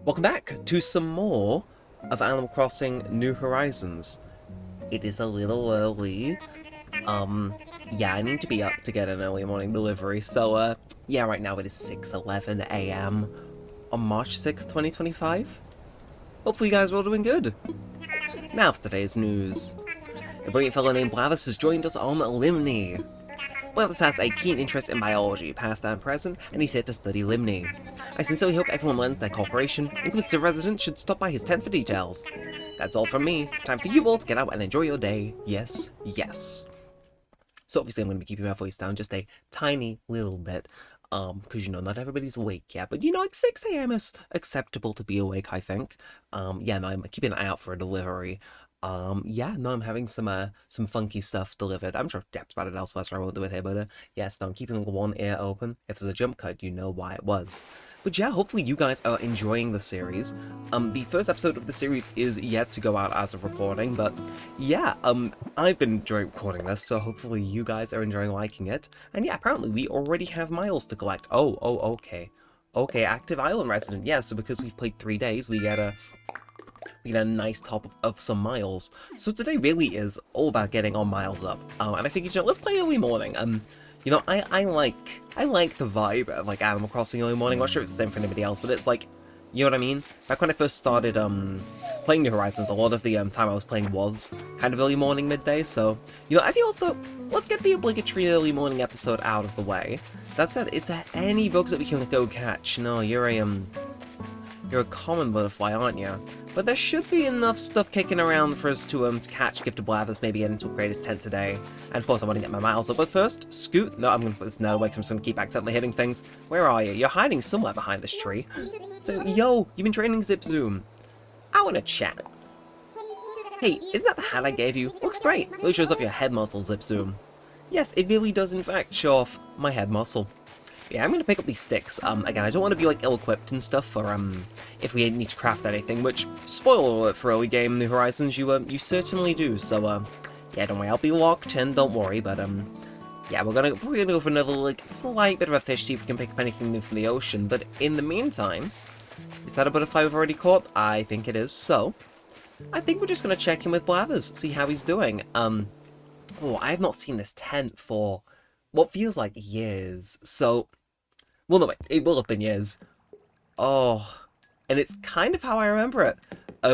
Welcome back to some more of Animal Crossing New Horizons. It is a little early. Yeah, I need to be up to get an early morning delivery, so, yeah, right now it is 6:11 a.m. on March 6th, 2025. Hopefully you guys are all doing good. Now for today's news. A brilliant fellow named Blathers has joined us on Limni. Blathers has a keen interest in biology, past and present, and he's here to study Limni. I sincerely hope everyone lends their cooperation, and Inquisitive residents should stop by his tent for details. That's all from me. Time for you all to get out and enjoy your day. Yes, yes. So obviously I'm going to be keeping my voice down just a tiny little bit, because, you know, not everybody's awake yet, but, you know, like 6 a.m. is acceptable to be awake, I think. Yeah, no, I'm keeping an eye out for a delivery. Yeah, no, I'm having some funky stuff delivered. I'm sure Deb's about it elsewhere, so I won't do it here, but, yes, no, I'm keeping one ear open. If there's a jump cut, you know why it was. But yeah, hopefully you guys are enjoying the series. The first episode of the series is yet to go out as of recording, but yeah, I've been enjoying recording this, so hopefully you guys are enjoying liking it. And yeah, apparently we already have miles to collect. Oh, okay. Okay, active island resident. Yeah, so because we've played 3 days, we get a nice top of some miles. So today really is all about getting our miles up. And I figured, you know, let's play early morning. You know, I like the vibe of like Animal Crossing early morning. I'm not sure if it's the same for anybody else, but it's like, you know what I mean? Back when I first started playing New Horizons, a lot of the time I was playing was kind of early morning, midday. So, you know, I feel also let's get the obligatory early morning episode out of the way. That said, is there any bugs that we can go catch? No, you're a common butterfly, aren't you? But there should be enough stuff kicking around for us to catch, give to Blathers, maybe get into upgrade his tent today. And of course I want to get my miles up, but first, Scoot. No, I'm going to put this net away because I'm just going to keep accidentally hitting things. Where are you? You're hiding somewhere behind this tree. So, yo, you've been training Zip Zoom. I want to chat. Hey, isn't that the hat I gave you? Looks great. Really shows off your head muscle, Zip Zoom. Yes, it really does in fact show off my head muscle. Yeah, I'm gonna pick up these sticks. Again, I don't want to be like ill-equipped and stuff for if we need to craft anything. Which, spoiler alert for early game New Horizons, you certainly do. So yeah, don't worry, I'll be locked in. Don't worry. But yeah, we're gonna go for another like slight bit of a fish, see if we can pick up anything new from the ocean. But in the meantime, is that a butterfly we've already caught? I think it is. So I think we're just gonna check in with Blathers, see how he's doing. Oh, I have not seen this tent for what feels like years. So. Well, no, wait, it will have been years. Oh, and it's kind of how I remember it.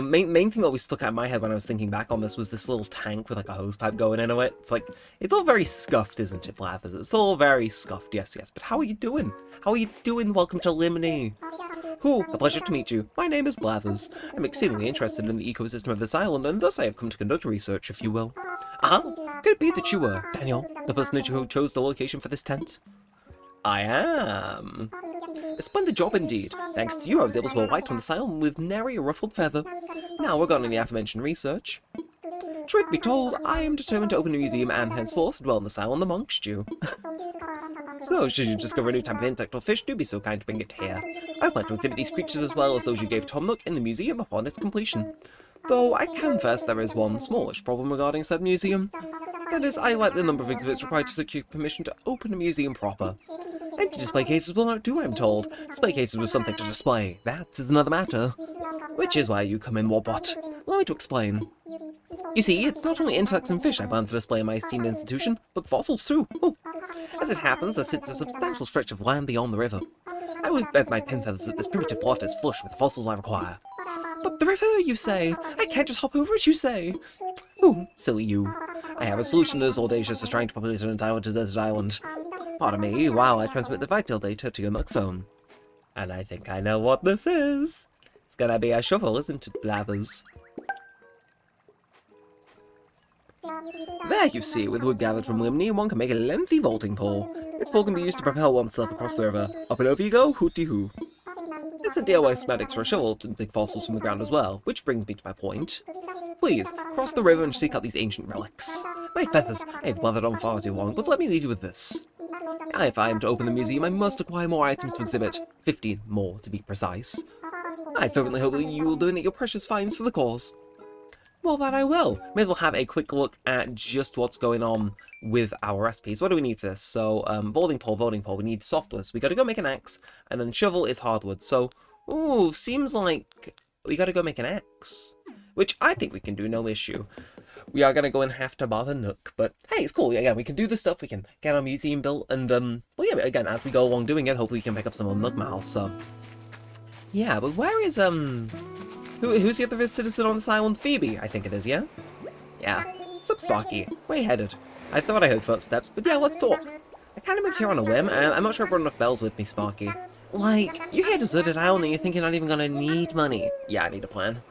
Main thing that always stuck out in my head when I was thinking back on this was this little tank with like a hose pipe going into it. It's like, it's all very scuffed, isn't it, Blathers? It's all very scuffed, yes. But how are you doing? How are you doing? Welcome to Limni. Who? A pleasure to meet you. My name is Blathers. I'm exceedingly interested in the ecosystem of this island, and thus I have come to conduct research, if you will. Could it be that you were, Daniel, the person who chose the location for this tent? I am. A splendid job indeed. Thanks to you, I was able to alight on this island with nary a ruffled feather. Now regarding the aforementioned research. Truth be told, I am determined to open a museum and henceforth dwell on this island amongst you. So, should you discover a new type of insect or fish, do be so kind to bring it here. I plan to exhibit these creatures as well as those you gave Tom Nook in the museum upon its completion. Though I confess there is one smallish problem regarding said museum. That is, I lack the number of exhibits required to secure permission to open a museum proper. Empty display cases will not do, I'm told. Display cases with something to display. That is another matter. Which is why you come in, Warbot. Allow me to explain. You see, it's not only insects and fish I plan to display in my esteemed institution, but fossils too. Oh. As it happens, there sits a substantial stretch of land beyond the river. I would bet my pin feathers that this primitive plot is flush with the fossils I require. But the river, you say? I can't just hop over it, you say? Oh, silly you. I have a solution as audacious as trying to populate an entire desert island. Pardon me, while I transmit the vital data to your Nook phone. And I think I know what this is. It's gonna be a shovel, isn't it, Blathers? There, you see, with wood gathered from Limni, one can make a lengthy vaulting pole. This pole can be used to propel oneself across the river. Up and over you go, hooty-hoo. It's a DIY schematics for a shovel to dig fossils from the ground as well, which brings me to my point. Please, cross the river and seek out these ancient relics. My feathers, I have weathered on far too long, but let me leave you with this. If I am to open the museum, I must acquire more items to exhibit. 15 more, to be precise. I fervently hope that you will donate your precious finds to the cause. Well, that I will. May as well have a quick look at just what's going on with our recipes. What do we need for this? So, voting pole. We need softwood. So we gotta go make an axe, and then shovel is hardwood. So, Ooh, seems like we gotta go make an axe. Which I think we can do, no issue. We are gonna go and have to bother Nook, but hey, it's cool. Yeah, we can do this stuff. We can get our museum built, and well, yeah. Again, as we go along doing it, hopefully we can pick up some more Nook miles. So, yeah. But where is who's the other citizen on this island? Phoebe, I think it is. Yeah. Yeah. Sup, Sparky? Where you headed? I thought I heard footsteps, but yeah, let's talk. I kind of moved here on a whim, and I'm not sure I brought enough bells with me, Sparky. Like, you hear deserted island and you think you're not even gonna need money. Yeah, I need a plan.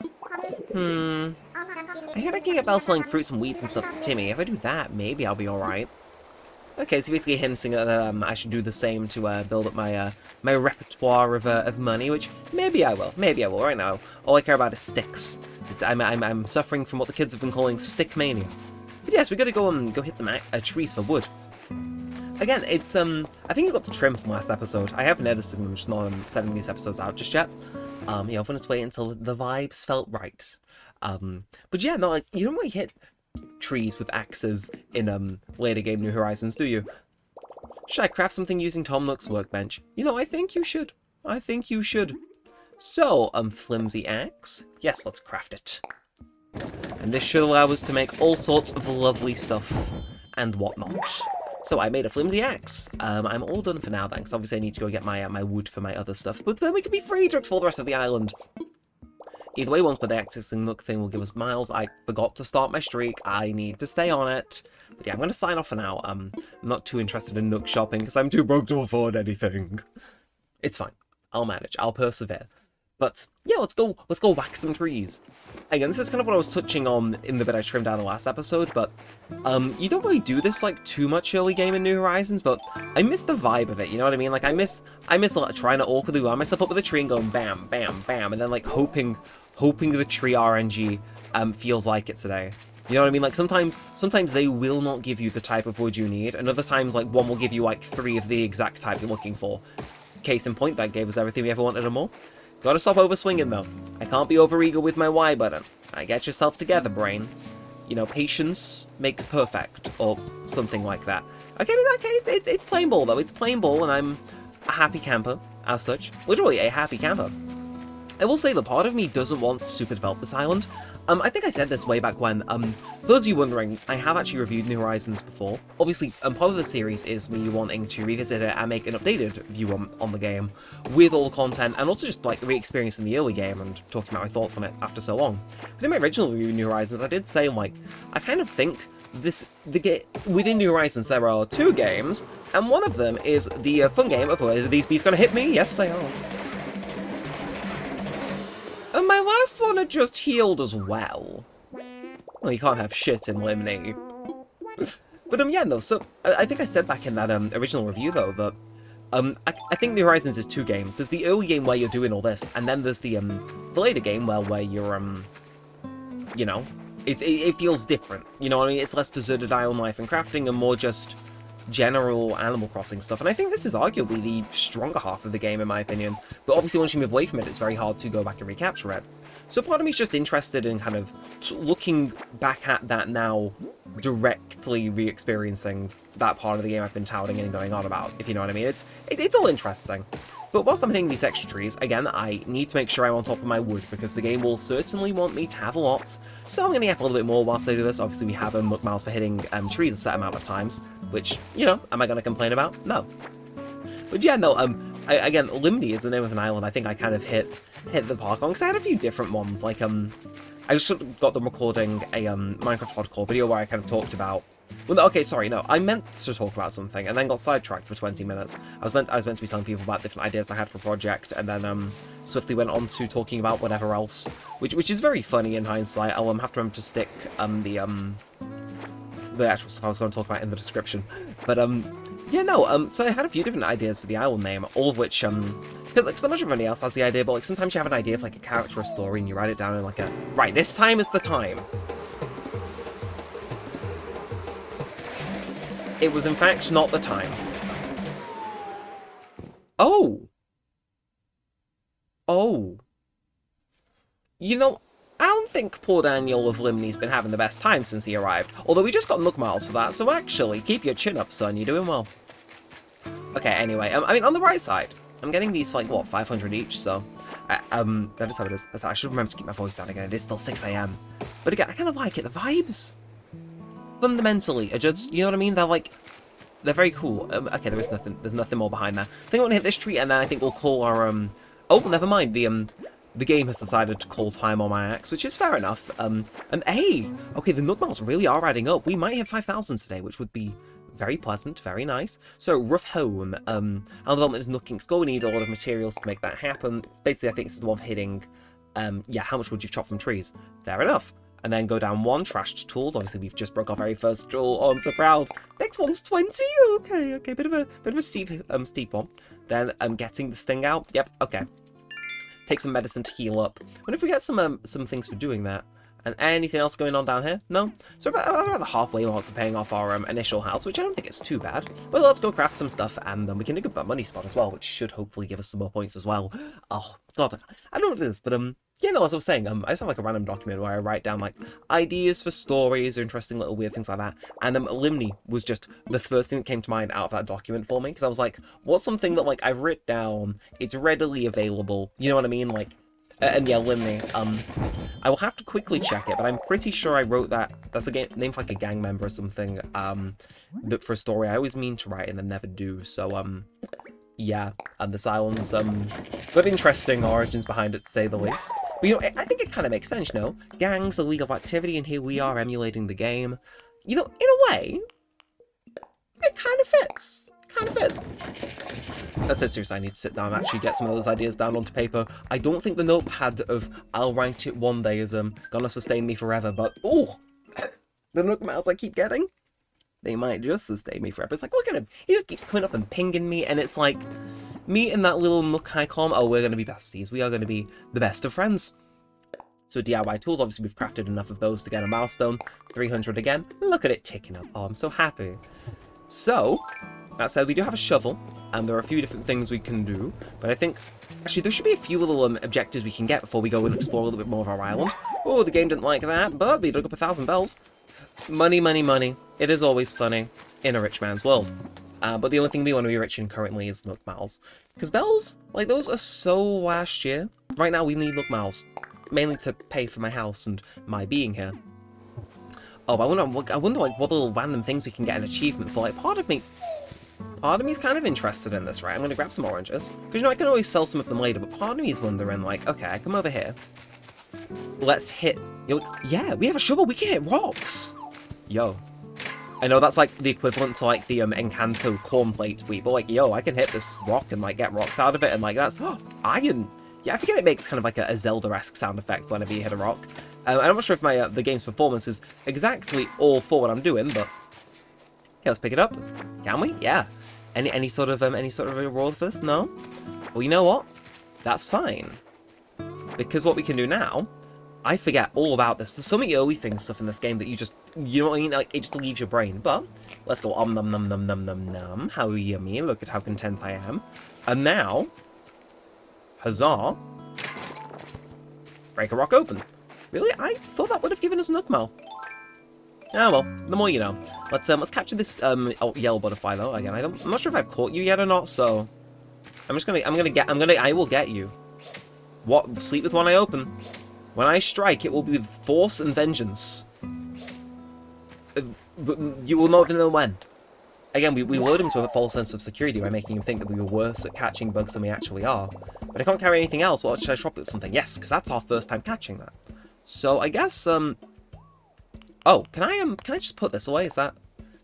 I heard I can get bells selling fruits and weeds and stuff to Timmy. If I do that, maybe I'll be alright. Okay, so basically hinting that I should do the same to build up my my repertoire of money, which maybe I will. Maybe I will. Right now, all I care about is sticks. I'm suffering from what the kids have been calling stick mania. But yes, we gotta go hit some trees for wood. Again, it's I think I got to trim from last episode. I haven't edited them, I'm just not sending these episodes out just yet. You know, I'm gonna wait until the vibes felt right. But yeah, no, like, you don't really hit trees with axes in later game New Horizons, do you? Should I craft something using Tom Nook's workbench? You know, I think you should. I think you should. So, flimsy axe. Yes, let's craft it. And this should allow us to make all sorts of lovely stuff and whatnot. So I made a flimsy axe. I'm all done for now, thanks. Obviously I need to go get my my wood for my other stuff, but then we can be free to explore the rest of the island. Either way, once by the accessing Nook thing will give us miles. I forgot to start my streak. I need to stay on it. But yeah, I'm going to sign off for now. I'm not too interested in Nook shopping because I'm too broke to afford anything. It's fine. I'll manage. I'll persevere. But yeah, let's go whack some trees. Again, this is kind of what I was touching on in the bit I trimmed out in the last episode, but you don't really do this like too much early game in New Horizons, but I miss the vibe of it, you know what I mean? Like I miss like, trying to awkwardly line myself up with a tree and going bam, bam, bam, and then like hoping the tree RNG feels like it today. You know what I mean? Like sometimes they will not give you the type of wood you need, and other times like one will give you like 3 of the exact type you're looking for. Case in point, that gave us everything we ever wanted and more. Gotta stop overswinging though. I can't be overeager with my Y button. Get yourself together, brain. You know, patience makes perfect, or something like that. Okay, it's plain ball though. It's plain ball, and I'm a happy camper as such. Literally a happy camper. I will say that part of me doesn't want to super develop this island. I think I said this way back when. For those of you wondering, I have actually reviewed New Horizons before. Obviously, part of the series is me wanting to revisit it and make an updated view on the game with all the content, and also just like re-experiencing the early game and talking about my thoughts on it after so long. But in my original review of New Horizons, I did say like I kind of think within New Horizons there are 2 games, and one of them is the fun game of are these bees gonna hit me? Yes, they are. And my last one had just healed as well. Well, you can't have shit in Limney. But yeah, no, so I think I said back in that original review though that I think New Horizons is 2 games. There's the early game where you're doing all this, and then there's the later game where you're you know, it feels different. You know what I mean? It's less deserted island life and crafting and more just general Animal Crossing stuff, and I think this is arguably the stronger half of the game in my opinion, but obviously once you move away from it, it's very hard to go back and recapture it. So part of me is just interested in kind of looking back at that now, directly re-experiencing that part of the game I've been touting and going on about, if you know what I mean. It's all interesting. But whilst I'm hitting these extra trees, again, I need to make sure I'm on top of my wood, because the game will certainly want me to have a lot. So I'm going to get a little bit more whilst I do this. Obviously, we have Nook miles for hitting trees a set amount of times, which, you know, am I going to complain about? No. But yeah, no, again, Limney is the name of an island I think I kind of hit the park on, because I had a few different ones. Like, I just got them recording a Minecraft hardcore video where I kind of talked about... Well, okay, sorry, no. I meant to talk about something and then got sidetracked for 20 minutes. I was meant to be telling people about different ideas I had for a project, and then swiftly went on to talking about whatever else, which is very funny in hindsight. I'll have to remember to stick the actual stuff I was going to talk about in the description. But yeah, no. So I had a few different ideas for the island name, all of which because so much of everybody else has the idea, but like sometimes you have an idea for like a character or a story, and you write it down in like a right. This time is the time. It was, in fact, not the time. Oh! Oh. You know, I don't think poor Daniel of Limney's been having the best time since he arrived. Although we just got Nook miles for that, so actually, keep your chin up, son. You're doing well. Okay, anyway, I mean, on the right side, I'm getting these for, like, what, 500 each, so... That is how it is. I should remember to keep my voice down again. It is still 6 a.m. But again, I kind of like it. The vibes, fundamentally, are just, you know what I mean? They're like, they're very cool. Okay, there's nothing more behind there. I think I want to hit this tree, and then I think we'll call our, oh, never mind. The game has decided to call time on my axe, which is fair enough. And hey, okay, the nook miles really are adding up. We might hit 5,000 today, which would be very pleasant, very nice. So, rough home. Our development is nooking score. We need a lot of materials to make that happen. Basically, I think this is the one of hitting, yeah, how much would you chop from trees? Fair enough. And then go down one, trashed tools. Obviously, we've just broke our very first tool. Oh, I'm so proud. Next one's 20. Okay, bit of a steep one. Then getting the sting out. Yep, okay. Take some medicine to heal up. What if we get some things for doing that? And anything else going on down here? No? So about the halfway mark for paying off our initial house, which I don't think is too bad. But let's go craft some stuff, and then we can dig up that money spot as well, which should hopefully give us some more points as well. Oh, God. I don't know what it is, but, yeah, no, as I was saying, I just have, like, a random document where I write down, like, ideas for stories or interesting little weird things like that. And, Limni was just the first thing that came to mind out of that document for me, because I was like, what's something that, like, I've written down, it's readily available, you know what I mean? Like, and yeah, Limni, I will have to quickly check it, but I'm pretty sure I wrote that. That's a name for like a gang member or something, that for a story I always mean to write and then never do, so, yeah, and this island's, got interesting origins behind it, to say the least. But, you know, I think it kind of makes sense, you know? Gangs, illegal activity, and here we are emulating the game. You know, in a way, it kind of fits. Kind of fits. That's it, seriously, I need to sit down and actually get some of those ideas down onto paper. I don't think the notepad of I'll write it one day is gonna sustain me forever, but oh, the nook miles I keep getting, they might just sustain me forever. It's like, look at him, he just keeps coming up and pinging me, and it's like, me and that little nook icon, oh, we're gonna be besties, we are gonna be the best of friends. So DIY tools, obviously we've crafted enough of those to get a milestone, 300 again, look at it ticking up, oh, I'm so happy. So, that said, we do have a shovel, and there are a few different things we can do, but I think, actually, there should be a few little objectives we can get before we go and explore a little bit more of our island. Oh, the game didn't like that, but we dug up 1,000 bells. Money, money, money. It is always funny in a rich man's world. But the only thing we want to be rich in currently is nook miles. Because bells, like, those are so last year. Right now, we need nook miles, mainly to pay for my house and my being here. Oh, I wonder, like, what little random things we can get an achievement for. Like, part of me's kind of interested in this, right? I'm going to grab some oranges. Because, you know, I can always sell some of them later, but part of me is wondering, like, okay, I come over here. Let's hit... You know, yeah, we have a shovel. We can hit rocks. Yo. I know that's, like, the equivalent to, like, the Encanto corn plate tweet, but, like, yo, I can hit this rock and, like, get rocks out of it, and, like, that's... iron! Yeah, I forget it makes kind of, like, a Zelda-esque sound effect whenever you hit a rock. And I'm not sure if my the game's performance is exactly all for what I'm doing, but... Yeah, let's pick it up. Can we? Yeah. Any sort of a reward for this? No? Well, you know what? That's fine. Because what we can do now, I forget all about this. There's so many early stuff in this game that you know what I mean? Like, it just leaves your brain. But, let's go nom nom nom nom nom nom. How yummy. Look at how content I am. And now, huzzah. Break a rock open. Really? I thought that would have given us a nook mile. Ah, well, the more you know. Let's capture this yellow butterfly though. Again, I'm not sure if I've caught you yet or not, so I will get you. What? Sleep with one eye open. When I strike, it will be with force and vengeance. But you will not even know when. Again, we lured him to a false sense of security by making him think that we were worse at catching bugs than we actually are. But I can't carry anything else. Well, should I swap it with something? Yes, because that's our first time catching that. So I guess oh, can I just put this away? Is that?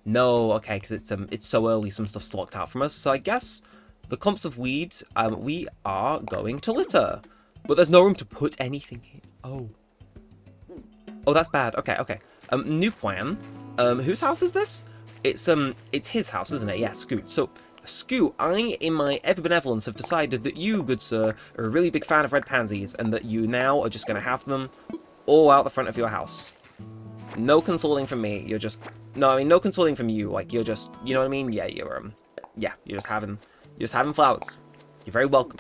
No, okay, because it's so early, some stuff's locked out from us. So I guess the clumps of weeds we are going to litter, but there's no room to put anything here. Oh, that's bad. Okay. New plan. Whose house is this? It's his house, isn't it? Yeah, Scoot. So, Scoot, I, in my ever-benevolence, have decided that you, good sir, are a really big fan of red pansies, and that you now are just going to have them all out the front of your house. No consulting from me. You're just... No, I mean, no consulting from you. Like, you're just... You know what I mean? Yeah, you're just having flowers. You're very welcome.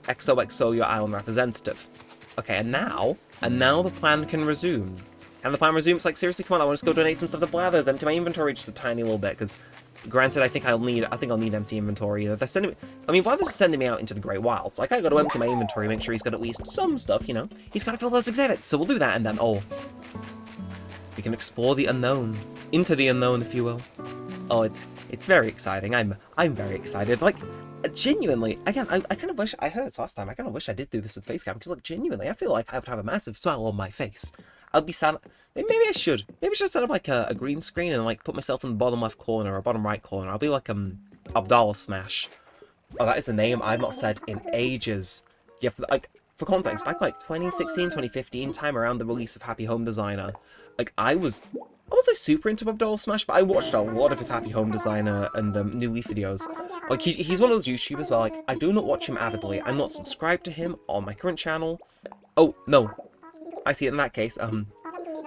XOXO, your island representative. Okay, and now the plan can resume. Can the plan resume? It's like, seriously, come on, I want to go donate some stuff to Blathers. Empty my inventory just a tiny little bit, because Granted, I think I'll need empty inventory. They're sending me, I mean, Blathers is sending me out into the Great Wilds. Like, I got to empty my inventory, make sure he's got at least some stuff, you know? He's got to fill those exhibits, so we'll do that, and then, we can explore the unknown. Into the unknown, if you will. Oh, it's very exciting. I'm very excited. Like, genuinely, again, I kind of wish, I heard it last time, I kind of wish I did do this with Facecam, because, like, genuinely, I feel like I would have a massive smile on my face. I'd be sad. Maybe I should. Maybe I should set up, like, a green screen and, like, put myself in the bottom left corner or bottom right corner. I'll be like, Abdallah Smash. Oh, that is the name I've not said in ages. Yeah, for context, back, like, 2016, 2015 time around the release of Happy Home Designer, like, I wasn't say super into Abdallah Smash, but I watched a lot of his Happy Home Designer and New Leaf videos. Like, he's one of those YouTubers where, like, I do not watch him avidly. I'm not subscribed to him on my current channel. Oh, no. I see it in that case. I'd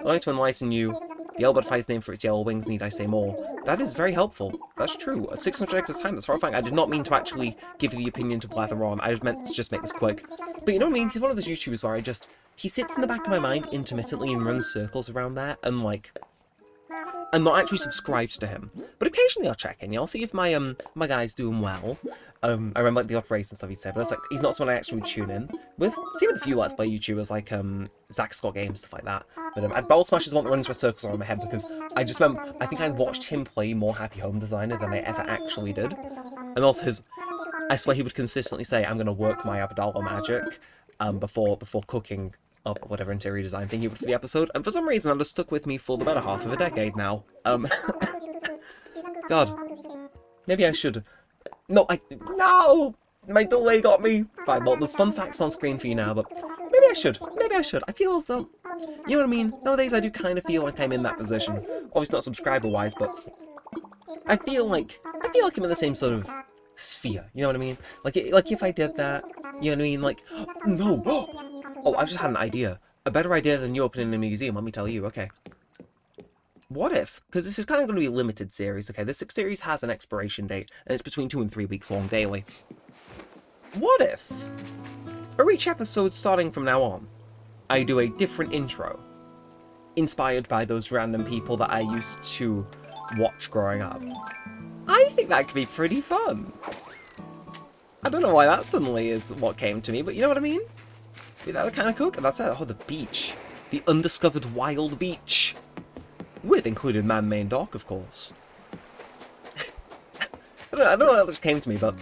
like to enlighten you. The owl butterfly's name for its yellow wings, need I say more? That is very helpful. That's true. A 600 X time, that's horrifying. I did not mean to actually give you the opinion to blather on. I just meant to just make this quick. But you know what I mean? He's one of those YouTubers where he sits in the back of my mind intermittently and runs circles around there, and, like, I'm not actually subscribed to him, but occasionally I'll check in. I'll see if my my guy's doing well. I remember, like, the odd race and stuff he said, but it's like he's not someone I actually would tune in with. See, with a few Let's Play YouTubers like Zach Scott Games, stuff like that. But Abdallah Smash is one that runs with circles around my head because I just remember I think I watched him play more Happy Home Designer than I ever actually did, and also I swear he would consistently say, "I'm gonna work my Abdallah magic," before cooking up whatever interior design thing he would for the episode, and for some reason that has stuck with me for the better half of a decade now. God, maybe I should. No, my delay got me. Fine, well, there's fun facts on screen for you now, but maybe I should. I feel as though, you know what I mean? Nowadays I do kind of feel like I'm in that position. Obviously not subscriber-wise, but I feel like I'm in the same sort of sphere. You know what I mean? Like if I did that, you know what I mean? Like, no. Oh, I've just had an idea. A better idea than you opening a museum, let me tell you. Okay. What if, because this is kind of going to be a limited series, okay? This series has an expiration date, and it's between 2 and 3 weeks long daily. What if, for each episode starting from now on, I do a different intro, inspired by those random people that I used to watch growing up? I think that could be pretty fun. I don't know why that suddenly is what came to me, but you know what I mean? That would kind of cook. And that's it. Oh, the beach. The undiscovered wild beach. With included man-made dock, of course. I don't know how that just came to me, but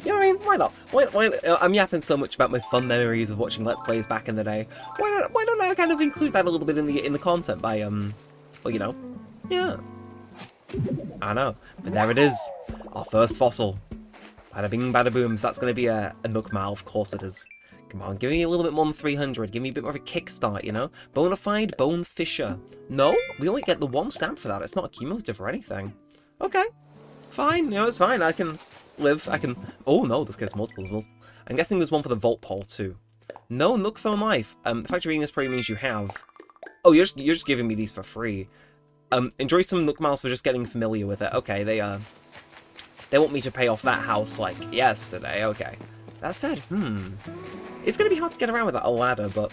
you know what I mean? Why not? Why I'm yapping so much about my fun memories of watching Let's Plays back in the day. Why don't I kind of include that a little bit in the content by well, you know, yeah. I know, but there it is, our first fossil. Bada bing, bada boom. So that's going to be a nook mile, of course it is. Come on, give me a little bit more than 300. Give me a bit more of a kickstart, you know? Bonafide Bone Fisher. No, we only get the 1 stamp for that. It's not accumulative or anything. Okay, fine. You know, it's fine. I can live. Oh no, this gets multiple. I'm guessing there's one for the Vault Pole too. No Nook Phone Life. The fact you're reading this probably means you have. Oh, you're just giving me these for free. Enjoy some Nook Miles for just getting familiar with it. Okay, they want me to pay off that house like yesterday. Okay. That said, it's going to be hard to get around without a ladder, but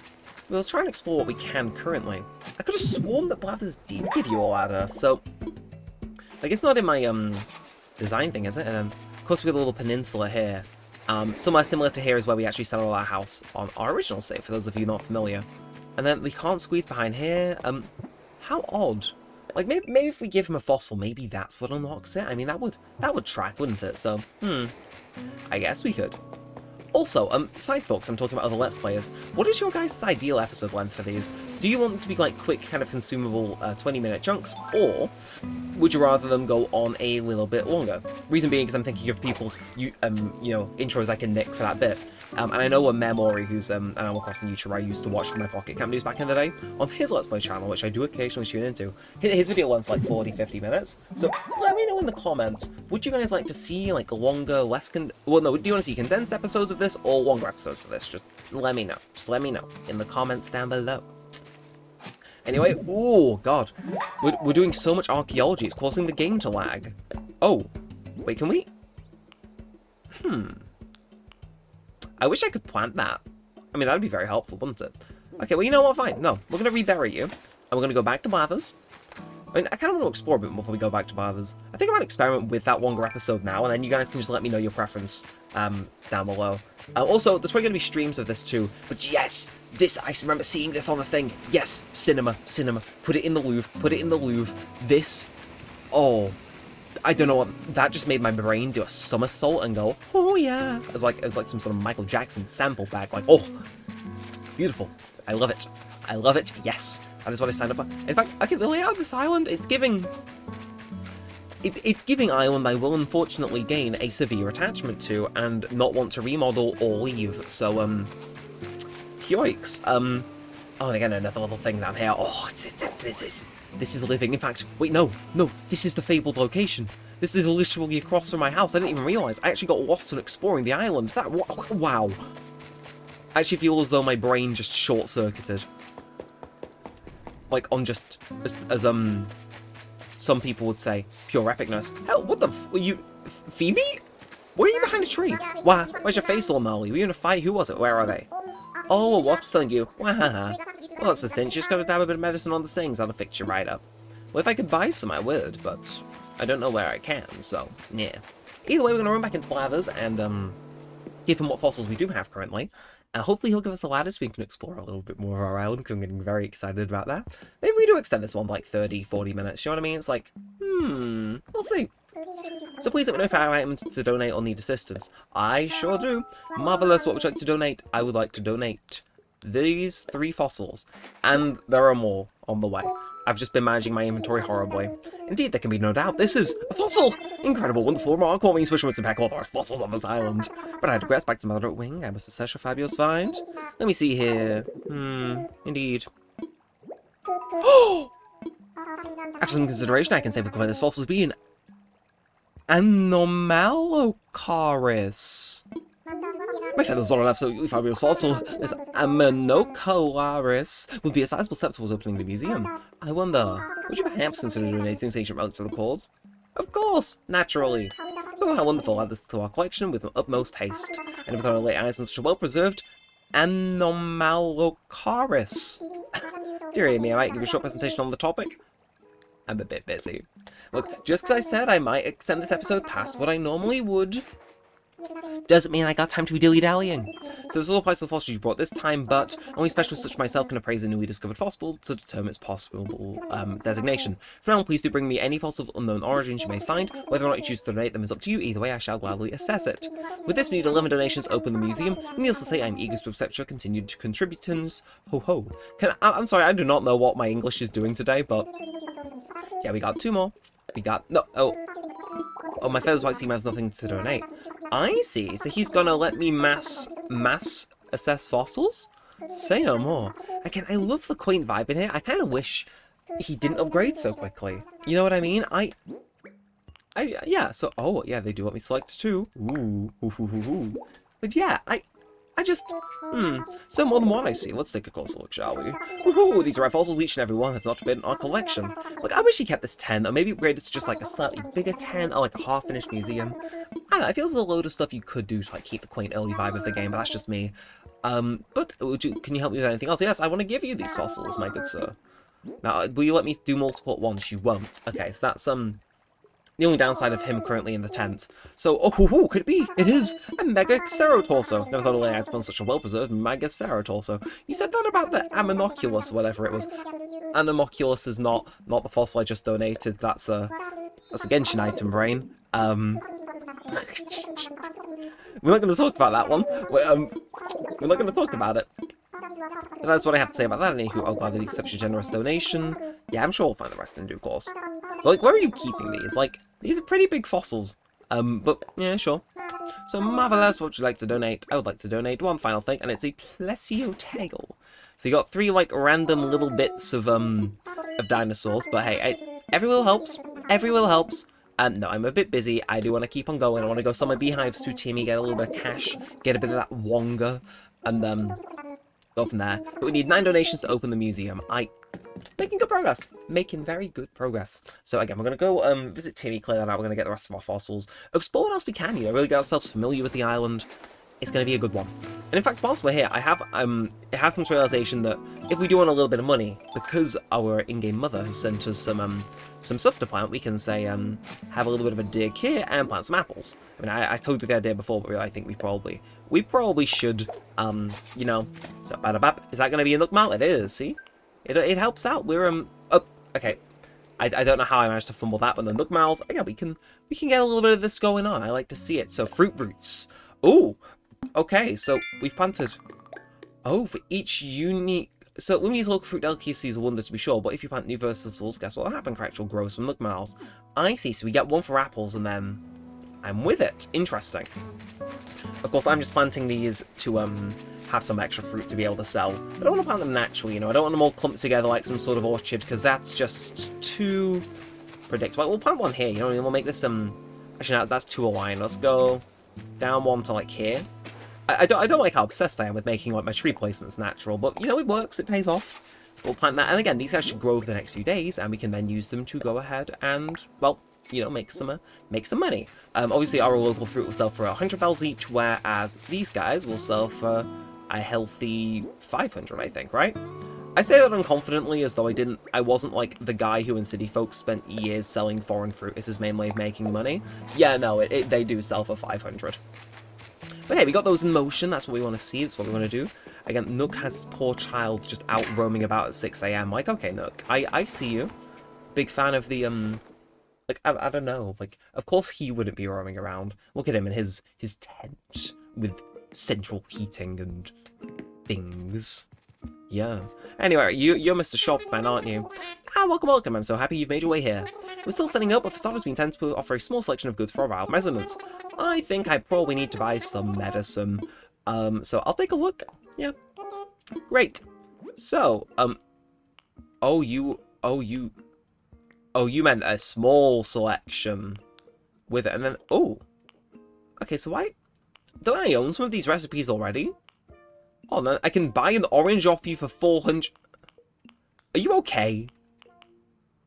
we'll try and explore what we can currently. I could have sworn that Blathers did give you a ladder, so like it's not in my design thing, is it? Of course, we got a little peninsula here. Somewhere similar to here is where we actually settled our house on our original site, for those of you not familiar. And then we can't squeeze behind here. How odd. Like maybe if we give him a fossil, maybe that's what unlocks it. I mean, that would track, wouldn't it? So, I guess we could. Also, side thoughts, I'm talking about other Let's Players. What is your guys' ideal episode length for these? Do you want them to be like quick, kind of consumable 20-minute chunks, or would you rather them go on a little bit longer? Reason being is I'm thinking of people's you know, intros I can nick for that bit. And I know a Memory, who's an Animal Crossing YouTuber I used to watch from my Pocket Camp videos back in the day, on his Let's Play channel, which I do occasionally tune into, his video length's like 40-50 minutes. So let me know in the comments, would you guys like to see like longer, well, no, do you want to see condensed episodes of this or longer episodes of this? Just let me know. Just let me know in the comments down below. Anyway, oh god, we're doing so much archaeology, it's causing the game to lag. Oh, wait, can we? I wish I could plant that. I mean, that'd be very helpful, wouldn't it? Okay, well, you know what, fine. No, we're going to rebury you, and we're going to go back to Blathers. I mean, I kind of want to explore a bit before we go back to Bathers. I think I might experiment with that longer episode now, and then you guys can just let me know your preference down below. Also, there's probably going to be streams of this too, but yes, this, I remember seeing this on the thing. Yes, cinema. Put it in the Louvre. This, oh, I don't know what, that just made my brain do a somersault and go, oh yeah. It was like some sort of Michael Jackson sample back, like, oh, beautiful. I love it, yes. That is what I signed up for. In fact, okay, the layout of this island, it's giving island I will unfortunately gain a severe attachment to and not want to remodel or leave. So, yikes. Oh, and again, another little thing down here. Oh, this is living. In fact, wait, no, this is the fabled location. This is literally across from my house. I didn't even realize. I actually got lost in exploring the island. That, wow. I actually feel as though my brain just short-circuited. Like, on just, as some people would say, pure epicness. Hell, what the were you, Phoebe? Why are you behind a tree? Why, where's your face all gnarly? Were you in a fight? Who was it? Where are they? Oh, a wasp's telling you. Wahaha. Well, that's the cinch. You just gotta dab a bit of medicine on the things. That'll fix you right up. Well, if I could buy some, I would, but I don't know where I can, so, yeah. Either way, we're gonna run back into Blathers and, give him what fossils we do have currently. Hopefully he'll give us a ladder so we can explore a little bit more of our island, because I'm getting very excited about that. Maybe we do extend this one like 30, 40 minutes, you know what I mean? It's like, we'll see. So please let me know if I have items to donate or need assistance. I sure do. Marvellous, what would you like to donate? I would like to donate these 3 fossils. And there are more on the way. I've just been managing my inventory horribly. Indeed, there can be no doubt. This is a fossil! Incredible, wonderful, remarkable, means wish was impeccable. There are fossils on this island. But I digress, back to Mother Wing. I must assess a fabulous find. Let me see here. Indeed. After some consideration, I can say we can find this fossil to be an Anomalocaris. My feathers are an absolutely fabulous fossil. This Aminocalaris would be a sizable step towards opening the museum. I wonder, would you perhaps consider donating this ancient relic to the cause? Of course, naturally. Oh, how wonderful, add this to our collection with utmost haste. And with our late eyes and such a well-preserved Anomalocaris. Dear me, I might give you a short presentation on the topic. I'm a bit busy. Look, just because I said I might extend this episode past what I normally would, doesn't mean I got time to be dilly-dallying. So this all applies to the fossils you brought this time, but only specialists such as myself can appraise a newly discovered fossil to determine its possible designation. For now, please do bring me any fossils of unknown origins you may find. Whether or not you choose to donate them is up to you. Either way, I shall gladly assess it. With this, we need 11 donations to open the museum. Needless to say, I'm eager to accept your continued contributions. Ho ho. I'm sorry, I do not know what my English is doing today, but yeah, we got 2 more. We got oh, my feathers white seam has nothing to donate. I see. So he's gonna let me mass assess fossils? Say no more. Again, I love the quaint vibe in here. I kind of wish he didn't upgrade so quickly. You know what I mean? Yeah. So, oh yeah, they do let me select 2. Ooh. But yeah, I just, so more than one I see. Let's take a closer look, shall we? Woohoo! These rare fossils, each and every one, have not been in our collection. Like, I wish he kept this 10, or maybe upgraded to just like a slightly bigger 10, or like a half-finished museum. I don't know, I feel there's a load of stuff you could do to like keep the quaint early vibe of the game, but that's just me. But can you help me with anything else? Yes, I want to give you these fossils, my good sir. Now, will you let me do multiple at once? You won't. Okay, so that's, the only downside of him currently in the tent. So, could it be? It is a Mega Cerotorso. Never thought a layout upon such a well-preserved Mega Cerotorso. You said that about the Ammonoculus, whatever it was. Anemoculus is not the fossil I just donated. That's a Genshin item, brain. We're not going to talk about that one. We're not going to talk about it. But that's what I have to say about that. Anywho, I'll gladly accept your generous donation. Yeah, I'm sure we'll find the rest in due course. But, like, where are you keeping these? Like, these are pretty big fossils. But, yeah, sure. So, marvellous, what would you like to donate? I would like to donate one final thing, and it's a Plesiotail. So you got 3, like, random little bits of dinosaurs. But, hey, every little helps. Every little helps. No, I'm a bit busy. I do want to keep on going. I want to go sell my beehives to Timmy, get a little bit of cash, get a bit of that wonga, and, go from there. But we need 9 donations to open the museum. Making good progress. Making very good progress. So again, we're going to go visit Timmy, clear that out. We're going to get the rest of our fossils. Explore what else we can, you know, really get ourselves familiar with the island. it's going to be a good one. And in fact, whilst we're here, I have come to the realization that if we do want a little bit of money, because our in-game mother has sent us some stuff to plant, we can say have a little bit of a dig here and plant some apples. I mean, I told you the idea before, but I think we probably should, you know. So, badabap, is that going to be a nook mile? It is. See, it helps out. We're oh, okay. I don't know how I managed to fumble that, but the nook miles, yeah, we can get a little bit of this going on. I like to see it. So fruit roots. Ooh. Okay, so we've planted. Oh, for each unique. So when we use local fruit delicacies are wonders to be sure, but if you plant new versatiles, guess what will happen? Correct, you'll grow some nook miles. I see. So we get one for apples, and then I'm with it. Interesting. Of course, I'm just planting these to have some extra fruit to be able to sell. But I want to plant them naturally. You know, I don't want them all clumped together like some sort of orchard because that's just too predictable. We'll plant one here. You know, we'll make this Actually, no, that's too aligned. Let's go down one to like here. I don't like how obsessed I am with making like my tree placements natural, but you know, it works, it pays off. We'll plant that, and again, these guys should grow over the next few days, and we can then use them to go ahead and, well, you know, make some money. Obviously, our local fruit will sell for 100 bells each, whereas these guys will sell for a healthy 500, I think, right? I say that unconfidently, as though I wasn't like the guy who in city folks spent years selling foreign fruit as his main way of making money. Yeah, no, they do sell for 500. But hey, we got those in motion. That's what we want to see. That's what we want to do. Again, Nook has his poor child just out roaming about at 6 AM. Like, okay, Nook, I see you. Big fan of the, like, I don't know. Like, of course he wouldn't be roaming around. Look at him in his tent with central heating and things. Yeah. Anyway, you're Mr. Shopman, aren't you? Ah, welcome. I'm so happy you've made your way here. We're still setting up, but for starters we intend to offer a small selection of goods for our residents. I think I probably need to buy some medicine. So I'll take a look. Yeah. Great. So, oh, you meant a small selection with it, and then, oh. Okay, so don't I own some of these recipes already? Oh, no, I can buy an orange off you for 400. Are you okay?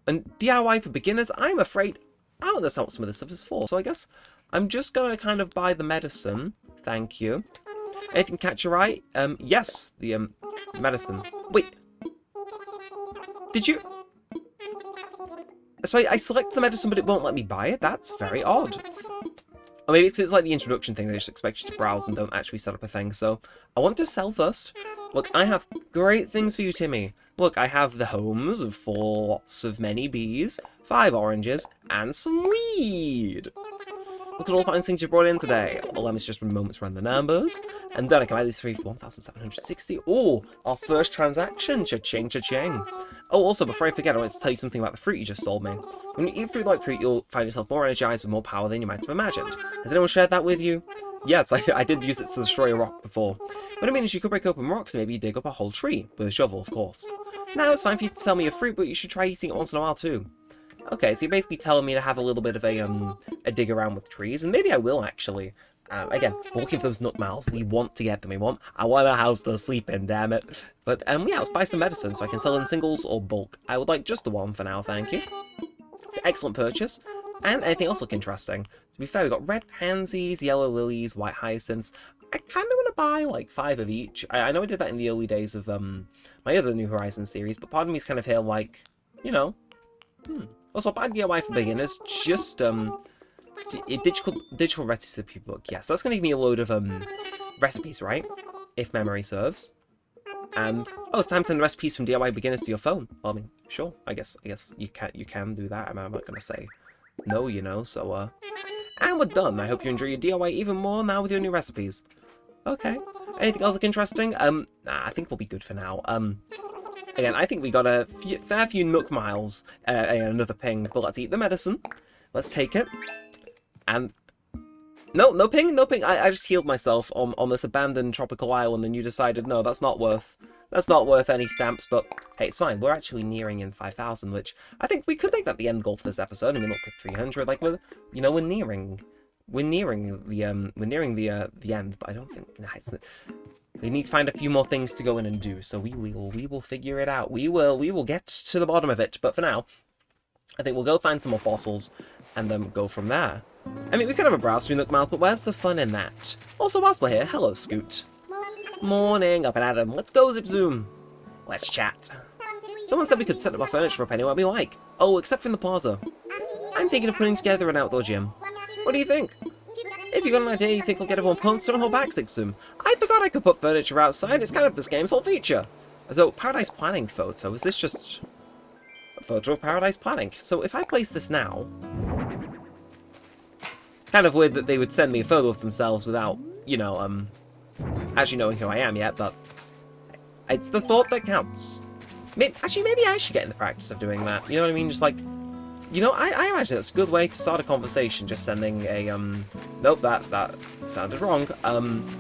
And DIY for beginners? I'm afraid I don't understand what some of this stuff is for, so I guess I'm just gonna kind of buy the medicine. Thank you. Anything catch your eye? Yes, the, medicine. Wait. Did you... So I select the medicine, but it won't let me buy it? That's very odd. Or maybe it's like the introduction thing, they just expect you to browse and don't actually set up a thing, so I want to sell first. Look, I have great things for you, Timmy. Look, I have the homes of 4 lots of many bees, 5 oranges, and some weed. Look at all the fine things you brought in today. Let me just for a moment to run the numbers. And then I can buy these 3 for 1,760. Oh, our first transaction. Cha-ching, cha-ching. Oh, also, before I forget, I want to tell you something about the fruit you just sold me. When you eat fruit like fruit, you'll find yourself more energized with more power than you might have imagined. Has anyone shared that with you? Yes, I did use it to destroy a rock before. What I mean is you could break open rocks and maybe dig up a whole tree. With a shovel, of course. Now it's fine for you to sell me your fruit, but you should try eating it once in a while too. Okay, so you're basically telling me to have a little bit of a dig around with trees, and maybe I will actually. Again, we're looking for those nook miles. We want to get them. I want a house to sleep in, damn it. But yeah, let's buy some medicine so I can sell in singles or bulk. I would like just the one for now, thank you. It's an excellent purchase. And anything else look interesting? To be fair, we've got red pansies, yellow lilies, white hyacinths. I kind of want to buy like 5 of each. I know I did that in the early days of my other New Horizons series, but part of me is kind of here like, you know, Also, bad DIY for beginners, just digital recipe book. Yes, that's going to give me a load of recipes, right? If memory serves. And oh, it's time to send recipes from DIY beginners to your phone. Well, I mean, sure. I guess you can do that. I'm not going to say no, you know. So and we're done. I hope you enjoy your DIY even more now with your new recipes. Okay. Anything else look interesting? Nah, I think we'll be good for now. Again, I think we got a fair few nook miles, another ping, but let's eat the medicine. Let's take it. And no ping. I just healed myself on this abandoned tropical island, and you decided, no, that's not worth any stamps, but hey, it's fine. We're actually nearing in 5,000, which I think we could make that the end goal for this episode. I mean, look at 300, like we're nearing the end, but I don't think we need to find a few more things to go in and do, so we will figure it out. We will get to the bottom of it, but for now, I think we'll go find some more fossils and then go from there. I mean, we could have a browse through Nook Miles, but where's the fun in that? Also, whilst we're here, hello, Scoot. Morning, up and Adam. Let's go, Zip Zoom. Let's chat. Someone said we could set up our furniture up anywhere we like. Oh, except for in the plaza. I'm thinking of putting together an outdoor gym. What do you think? If you got an idea you think will get everyone pumped, don't hold back, Zip Zoom. I forgot I could put furniture outside. It's kind of this game's whole feature. So, Paradise Planning photo. Is this just a photo of Paradise Planning? So, if I place this now... Kind of weird that they would send me a photo of themselves without, you know, actually knowing who I am yet, but it's the thought that counts. Maybe I should get in the practice of doing that. You know what I mean? Just like, you know, I imagine it's a good way to start a conversation, just sending a, nope, that sounded wrong.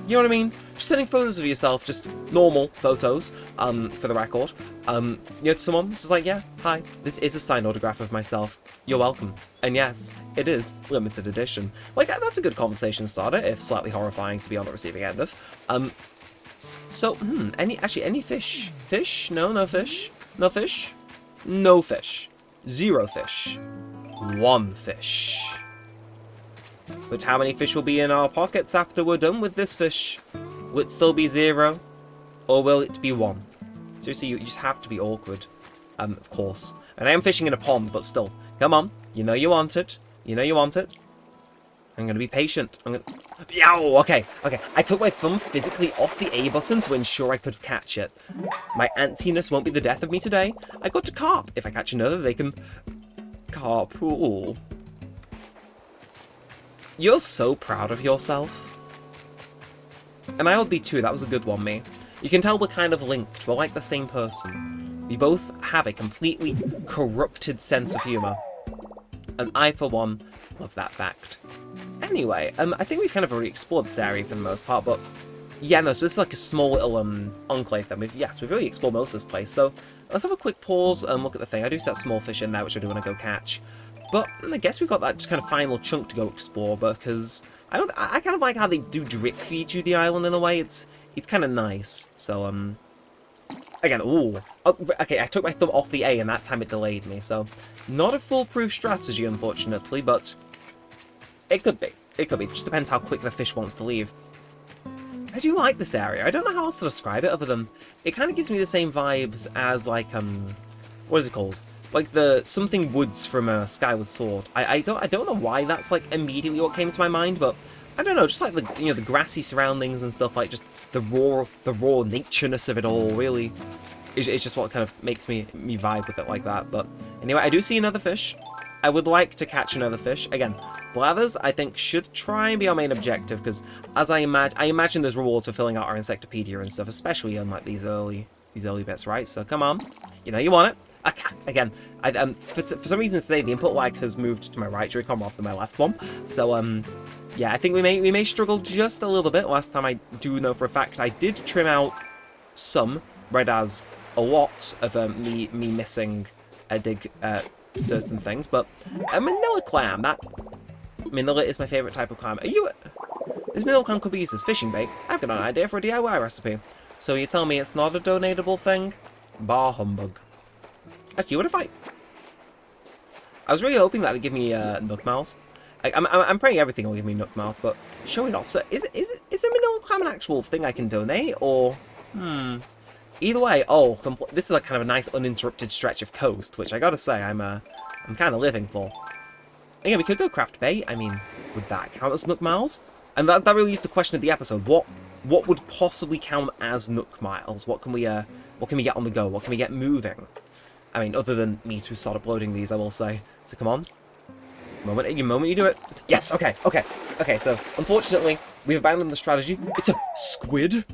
You know what I mean? Just sending photos of yourself, just normal photos, for the record. You know, to someone, just like, yeah, hi, this is a signed autograph of myself. You're welcome. And yes, it is limited edition. Like, that's a good conversation starter, if slightly horrifying to be on the receiving end of. So, any fish? Fish? No, no fish. No fish? No fish. 0 fish. 1 fish. But how many fish will be in our pockets after we're done with this fish? Will it still be 0? Or will it be 1? Seriously, you just have to be awkward. Of course. And I am fishing in a pond, but still. Come on. You know you want it. You know you want it. I'm gonna be patient. Yow! Okay. I took my thumb physically off the A button to ensure I could catch it. My antsiness won't be the death of me today. I got to carp. If I catch another, they can... Carpool. You're so proud of yourself. And I would be too. That was a good one, me. You can tell we're kind of linked. We're like the same person. We both have a completely corrupted sense of humour. And I, for one, love that fact. Anyway, I think we've kind of already explored this area for the most part, but... Yeah, no, so this is like a small little, enclave then. We've really explored most of this place, so... Let's have a quick pause and look at the thing. I do see that small fish in there, which I do want to go catch. But I guess we've got that just kind of final chunk to go explore, because... I kind of like how they do drip feed you the island in a way. It's kind of nice. So, again, ooh. Oh, okay, I took my thumb off the A, and that time it delayed me, so... Not a foolproof strategy, unfortunately, but... It could be. It could be. It just depends how quick the fish wants to leave. I do like this area. I don't know how else to describe it other than... It kind of gives me the same vibes as, like, what is it called? Like the something woods from Skyward Sword. I don't know why that's, like, immediately what came to my mind, but... I don't know, just like the, you know, the grassy surroundings and stuff, like just the raw natureness of it all, really. It's just what kind of makes me vibe with it like that. But anyway, I do see another fish. I would like to catch another fish. Again, blathers, I think, should try and be our main objective, because as I imagine there's rewards for filling out our encyclopedia and stuff, especially on like these early bits, right? So come on, you know you want it. Again, for some reason today the input lag has moved to my right Joy-Con rather than my left one. So yeah, I think we may struggle just a little bit. Last time I do know for a fact I did trim out some, whereas a lot of me missing certain things, but a manila clam, manila is my favourite type of clam. This manila clam could be used as fishing bait. I've got an idea for a DIY recipe. So you tell me it's not a donatable thing? Bar humbug. Actually, what if I was really hoping that it'd give me nook mouths. I'm praying everything will give me nook mouths, but show it off. So is a manila clam an actual thing I can donate, or Either way, this is like kind of a nice uninterrupted stretch of coast, which I gotta say I'm kind of living for. Again, we could go craft bait. I mean, would that count as nook miles? And that really is the question of the episode. What would possibly count as nook miles? What can we get on the go? What can we get moving? I mean, other than me to start uploading these, I will say. So come on. Moment you do it. Yes, okay. So, unfortunately, we've abandoned the strategy. It's a squid.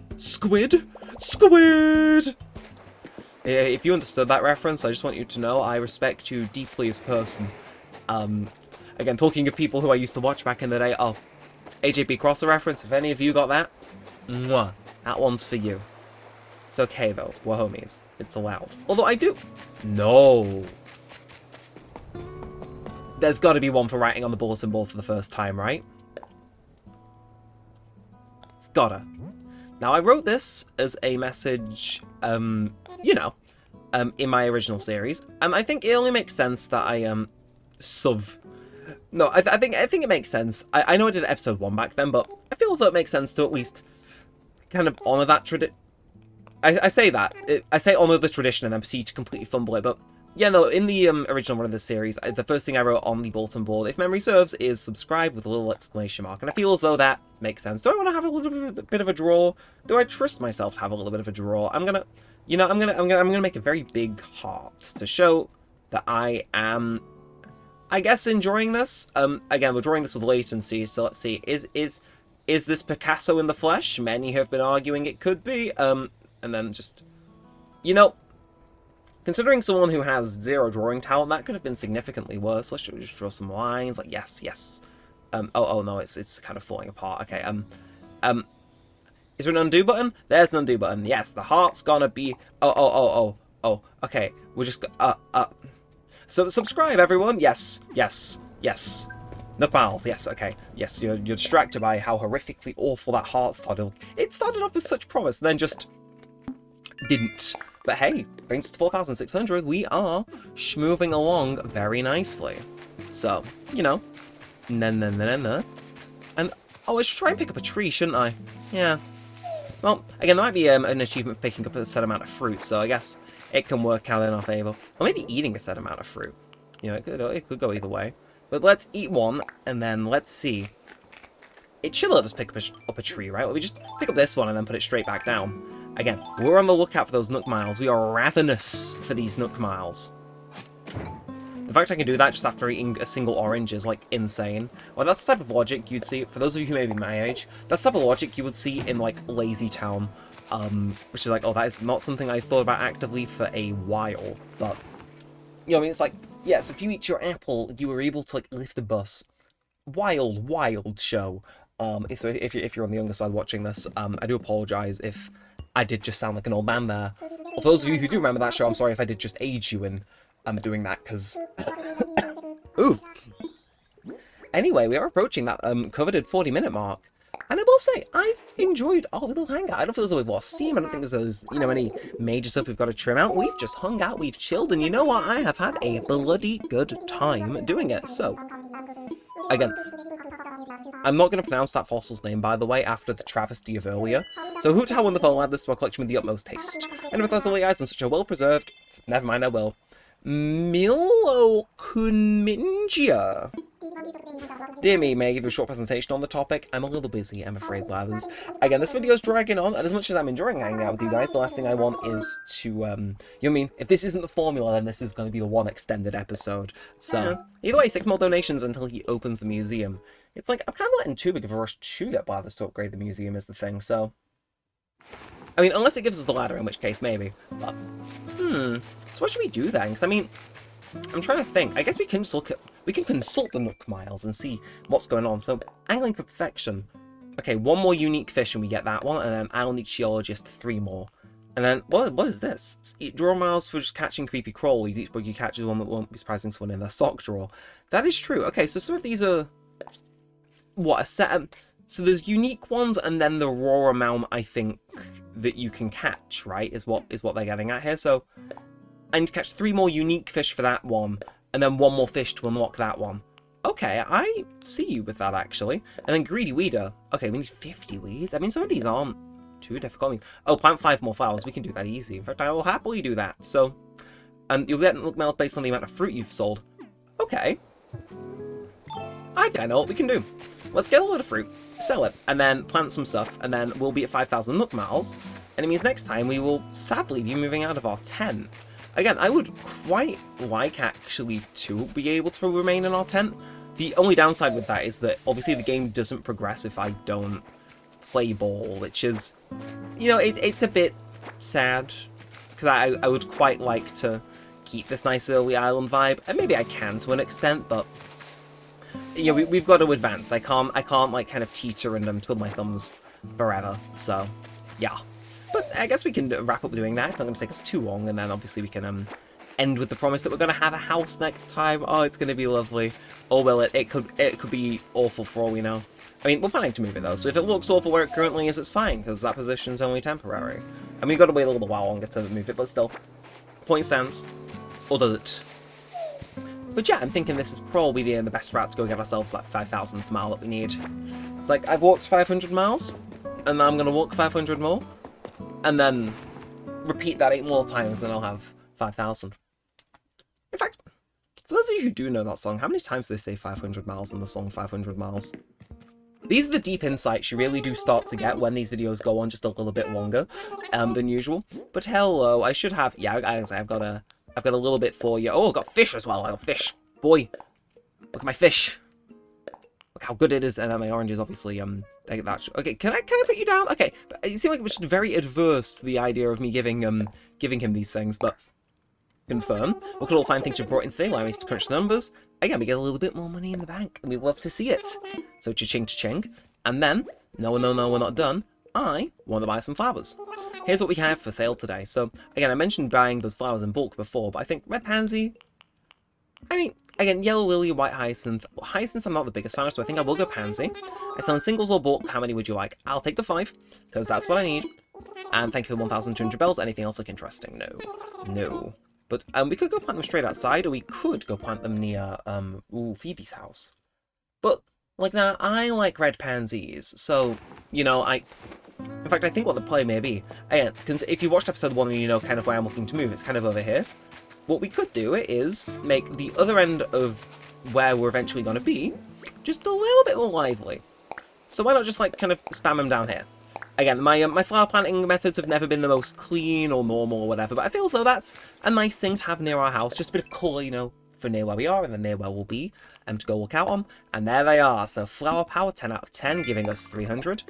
If you understood that reference, I just want you to know I respect you deeply as a person. Again, talking of people who I used to watch back in the day, AJP Crosser reference, if any of you got that, mwah, that one's for you. It's okay, though. We're homies. It's allowed. Although I do... No. There's got to be one for writing on the bulletin board for the first time, right? It's gotta. Now, I wrote this as a message, you know, in my original series, and I think it only makes sense that I, No, I think it makes sense. I know I did episode 1 back then, but I feel as though it makes sense to at least kind of honor that tradition. I say that. I say honor the tradition and then proceed to completely fumble it, but yeah, no, in the original run of the series, the first thing I wrote on the bulletin board, if memory serves, is subscribe with a little exclamation mark, and I feel as though that makes sense. Do I want to have a little bit of a draw? Do I trust myself to have a little bit of a draw? I'm gonna make a very big heart to show that I am, I guess, enjoying this. Again, we're drawing this with latency, so let's see. Is this Picasso in the flesh? Many have been arguing it could be. And then just, considering someone who has 0 drawing talent, that could have been significantly worse. Let's just draw some lines. Like, yes. Oh no, it's kind of falling apart. Okay, is there an undo button? There's an undo button. Yes, the heart's gonna be... Oh. Okay, we're just... So, subscribe, everyone. Yes. Nook Miles, yes, okay. Yes, you're distracted by how horrifically awful that heart started. It started off with such promise, and then just... didn't. But hey, brings us to 4,600. We are moving along very nicely. So, And, oh, I should try and pick up a tree, shouldn't I? Yeah. Well, again, there might be an achievement for picking up a set amount of fruit, so I guess it can work out in our favor. Or maybe eating a set amount of fruit. It could go either way. But let's eat one, and then let's see. It should let us pick up a tree, right? Well, we just pick up this one and then put it straight back down. Again, we're on the lookout for those Nook Miles. We are ravenous for these Nook Miles. The fact I can do that just after eating a single orange is, like, insane. Well, that's the type of logic you'd see, for those of you who may be my age, that's the type of logic you would see in, like, Lazy Town. Which is like, oh, that is not something I thought about actively for a while. But, it's like, yes, if you eat your apple, you were able to, like, lift a bus. Wild show. So if you're on the younger side watching this, I do apologise if I did just sound like an old man there. Or for those of you who do remember that show, I'm sorry if I did just age you in doing that, because... Oof. Anyway, we are approaching that coveted 40-minute mark. And I will say, I've enjoyed our little hangout. I don't feel as though we've lost steam. I don't think there's, any major stuff we've got to trim out. We've just hung out, we've chilled, and you know what? I have had a bloody good time doing it. So, again... I'm not going to pronounce that fossil's name, by the way, after the travesty of earlier. So, hoot how wonderful, I'll add this to our collection with the utmost haste. And with those lovely eyes and such a well-preserved... Never mind, I will. Milokunmingia. Dear me, may I give you a short presentation on the topic? I'm a little busy, I'm afraid, lads. Again, this video's dragging on, and as much as I'm enjoying hanging out with you guys, the last thing I want is to, if this isn't the formula, then this is going to be the one extended episode. So, either way, 6 more donations until he opens the museum. It's like, I'm kind of letting too big of a rush to get Blathers to upgrade the museum is the thing, so... I mean, unless it gives us the ladder, in which case, maybe. But, so what should we do then? Because, I mean, I'm trying to think. I guess we can just we can consult the Nook Miles and see what's going on. So, angling for perfection. Okay, 1 more unique fish and we get that one, and then Island Geologist 3 more. And then, what is this? Draw miles for just catching creepy crawlies. Each bug you catch is one that won't be surprising someone in their sock drawer. That is true. Okay, so some of these are... What, a set of... So there's unique ones, and then the raw amount, I think, that you can catch, right, is what they're getting at here. So, I need to catch 3 more unique fish for that one, and then 1 more fish to unlock that one. Okay, I see you with that, actually. And then Greedy Weeder. Okay, we need 50 weeds. I mean, some of these aren't too difficult. I mean, oh, plant 5 more flowers. We can do that easy. In fact, I will happily do that. So, and you'll get Nook Miles based on the amount of fruit you've sold. Okay. I think I know what we can do. Let's get a load of fruit, sell it, and then plant some stuff, and then we'll be at 5,000 Nook Miles. And it means next time we will sadly be moving out of our tent. Again, I would quite like actually to be able to remain in our tent. The only downside with that is that obviously the game doesn't progress if I don't play ball, which is, it's a bit sad, because I would quite like to keep this nice early island vibe, and maybe I can to an extent, but we've got to advance. I can't like kind of teeter and twiddle my thumbs forever. So, yeah. But I guess we can wrap up doing that. It's not going to take us too long, and then obviously we can end with the promise that we're going to have a house next time. Oh, it's going to be lovely. Or will it? It could be awful for all we know. I mean, we're planning to move it though, so if it looks awful where it currently is, it's fine, because that position's only temporary. And we've got to wait a little while longer to move it, but still. Point stands. Or does it? But yeah, I'm thinking this is probably the best route to go get ourselves that 5,000th mile that we need. It's like, I've walked 500 miles, and now I'm going to walk 500 more, and then repeat that 8 more times, and I'll have 5,000. In fact, for those of you who do know that song, how many times do they say 500 miles in the song 500 miles? These are the deep insights you really do start to get when these videos go on just a little bit longer than usual. But hello, I should have... Yeah, I've got a little bit for you. Oh, I've got fish as well. I got fish. Boy, look at my fish. Look how good it is. And my oranges, obviously, okay, can I put you down? Okay, you seem like it was very adverse to the idea of me giving him these things, but... Confirm. Look at all the fine things you brought in today, allowing us to crunch the numbers. Again, we get a little bit more money in the bank, and we love to see it. So cha-ching, cha-ching. And then, no, we're not done. I want to buy some flowers. Here's what we have for sale today. So, again, I mentioned buying those flowers in bulk before, but I think red pansy... I mean, again, yellow lily, white hyacinth. Well, hyacinth I'm not the biggest fan of, so I think I will go pansy. I sell in singles or bulk. How many would you like? I'll take the 5, because that's what I need. And thank you for the 1,200 bells. Anything else look interesting? No. No. But we could go plant them straight outside, or we could go plant them near, Phoebe's house. But, like, now, I like red pansies, so, you know, in fact, I think what the play may be, again, if you watched episode 1 and you know kind of where I'm looking to move, it's kind of over here. What we could do is make the other end of where we're eventually going to be just a little bit more lively. So why not just, like, kind of spam them down here? Again, my flower planting methods have never been the most clean or normal or whatever, but I feel as though that's a nice thing to have near our house. Just a bit of colour, you know, for near where we are and then near where we'll be, to go look out on. And there they are. So flower power, 10 out of 10, giving us 300.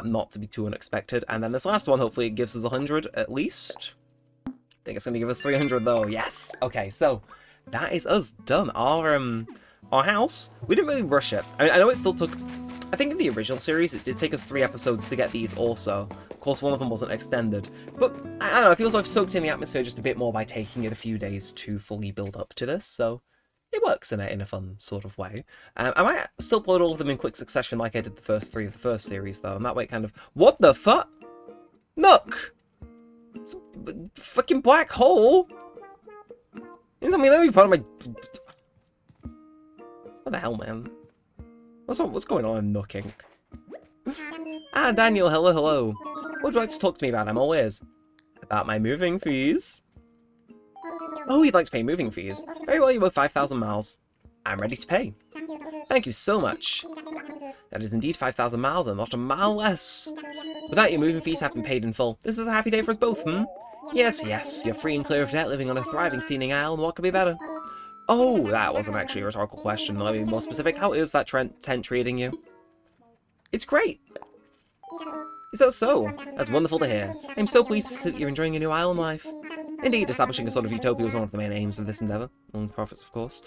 Not to be too unexpected. And then this last one, hopefully it gives us 100 at least. I think it's going to give us 300 though. Yes. Okay, so that is us done. Our house, we didn't really rush it. I mean, I know it still took... I think in the original series, it did take us 3 episodes to get these also. Of course, one of them wasn't extended. But, I don't know, I feel as though I've soaked in the atmosphere just a bit more by taking it a few days to fully build up to this, so it works in a fun sort of way. I might still upload all of them in quick succession like I did the first 3 of the first series, though, and that way it kind of... What the fuck? Nook! It's a fucking black hole! You tell me that would be part of my... What the hell, man? What's going on in Nooking? Ah, Daniel, hello. What would you like to talk to me about? I'm all ears. About my moving fees? Oh, you'd like to pay moving fees? Very well, you're worth 5,000 miles. I'm ready to pay. Thank you so much. That is indeed 5,000 miles and not a mile less. With that, your moving fees have been paid in full. This is a happy day for us both, Yes, you're free and clear of debt, living on a thriving scenic isle, and what could be better? Oh, that wasn't actually a rhetorical question. Let me be more specific. How is that tent treating you? It's great. Is that so? That's wonderful to hear. I'm so pleased that you're enjoying your new island life. Indeed, establishing a sort of utopia was one of the main aims of this endeavour. Among profits, of course.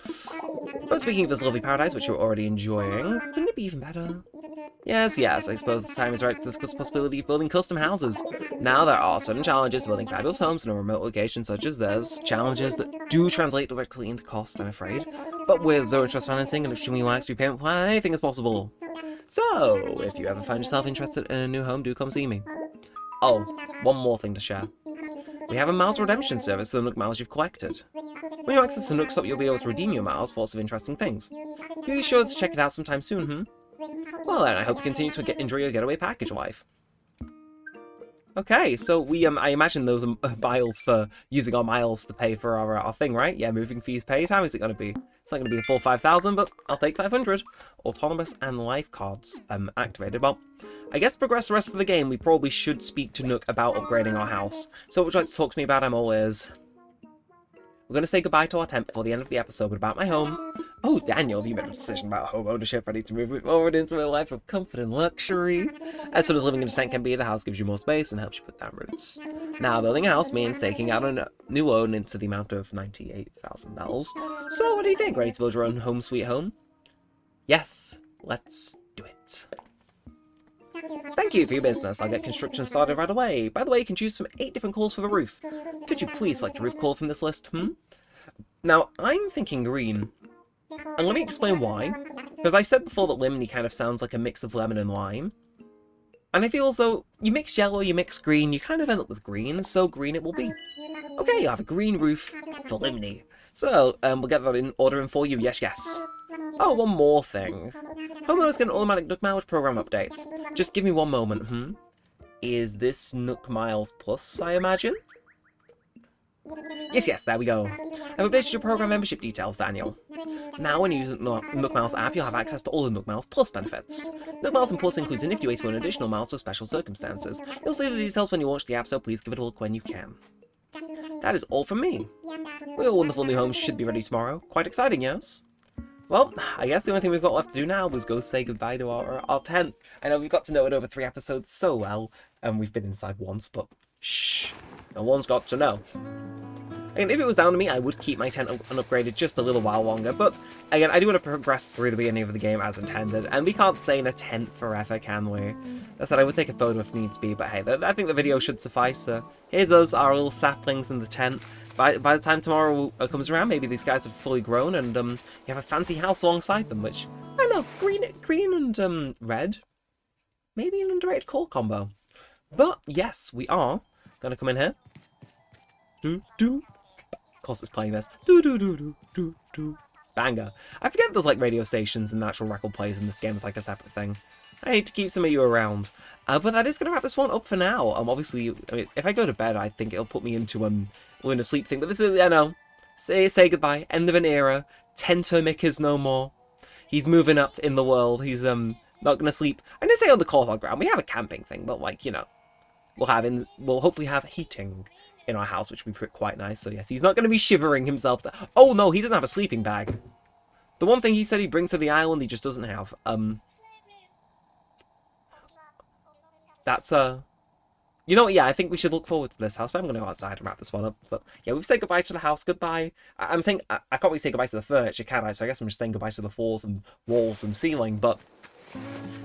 But speaking of this lovely paradise, which you're already enjoying, couldn't it be even better? Yes, I suppose the time is right to discuss the possibility of building custom houses. Now, there are certain challenges to building fabulous homes in a remote location such as theirs, challenges that do translate directly into costs, I'm afraid. But with zero interest financing and extremely relaxed repayment plan, anything is possible. So, if you ever find yourself interested in a new home, do come see me. Oh, one more thing to share. We have a Miles Redemption service for the Nook Miles you've collected. When you access the Nook Shop, you'll be able to redeem your Miles for lots of interesting things. Be sure to check it out sometime soon, Well then, I hope you continue to enjoy your getaway package life. Okay, so we, I imagine those are miles for using our miles to pay for our thing, right? Yeah, moving fees paid. How is it going to be? It's not going to be the full 5,000, but I'll take 500. Autonomous and life cards activated. Well, I guess to progress the rest of the game, we probably should speak to Nook about upgrading our house. So what would you like to talk to me about? I'm all ears. We're going to say goodbye to our tent before the end of the episode, but about my home. Oh, Daniel, have you made a decision about home ownership, ready to move forward into a life of comfort and luxury? As soon as living in a tent can be, the house gives you more space and helps you put down roots. Now, building a house means taking out a new loan into the amount of $98,000. So, what do you think? Ready to build your own home sweet home? Yes, let's do it. Thank you for your business. I'll get construction started right away. By the way, you can choose from 8 different colours for the roof. Could you please select a roof colour from this list, Now, I'm thinking green. And let me explain why. Because I said before that lemony kind of sounds like a mix of lemon and lime. And I feel as though you mix yellow, you mix green, you kind of end up with green, so green it will be. Okay, you'll have a green roof for lemony. So, we'll get that in order for you. Yes, yes. Oh, one more thing. Homeowners get an automatic Nook Miles program updates. Just give me one moment, Is this Nook Miles Plus, I imagine? Yes, yes, there we go. I've updated your program membership details, Daniel. Now, when you use the Nook Miles app, you'll have access to all the Nook Miles Plus benefits. Nook Miles and Plus includes a nifty way to earn additional miles for special circumstances. You'll see the details when you launch the app, so please give it a look when you can. That is all from me. Well, your wonderful new home should be ready tomorrow. Quite exciting, yes? Well, I guess the only thing we've got left to do now is go say goodbye to our tent. I know we've got to know it over 3 episodes so well, and we've been inside once, but shh, no one's got to know. Again, if it was down to me, I would keep my tent unupgraded just a little while longer, but again, I do want to progress through the beginning of the game as intended, and we can't stay in a tent forever, can we? That said, I would take a photo if needs be, but hey, I think the video should suffice. Here's us, our little saplings in the tent. By the time tomorrow comes around, maybe these guys have fully grown, and you have a fancy house alongside them, which, I don't know, green and red? Maybe an underrated core combo. But, yes, we are gonna come in here. Of course it's playing this. Banger. I forget there's like radio stations and natural record players in this game as like a separate thing. I hate to keep some of you around. But that is going to wrap this one up for now. Obviously, I mean, if I go to bed, I think it'll put me into a sleep thing. But this is, say goodbye. End of an era. Neremik is no more. He's moving up in the world. He's not going to sleep. I'm going to say on the Caulthard ground. We have a camping thing, but like, we'll hopefully have heating in our house, which would be quite nice. So yes, he's not going to be shivering himself. Oh no, he doesn't have a sleeping bag. The one thing he said he brings to the island, he just doesn't have. That's you know what? Yeah, I think we should look forward to this house. But I'm going to go outside and wrap this one up. But yeah, we've said goodbye to the house. Goodbye. I'm saying I can't really say goodbye to the furniture, can I? So I guess I'm just saying goodbye to the floors and walls and ceiling. But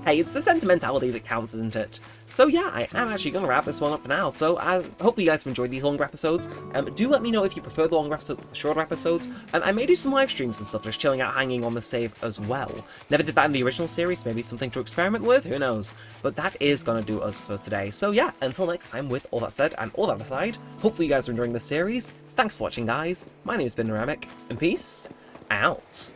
hey, it's the sentimentality that counts, isn't it? So yeah, I am actually going to wrap this one up for now. So I hope you guys have enjoyed these longer episodes. Do let me know if you prefer the longer episodes or the shorter episodes. And I may do some live streams and stuff, just chilling out, hanging on the save as well. Never did that in the original series, maybe something to experiment with, who knows? But that is going to do us for today. So yeah, until next time, with all that said and all that aside, hopefully you guys are enjoying this series. Thanks for watching, guys. My name's been Neremik, and peace out.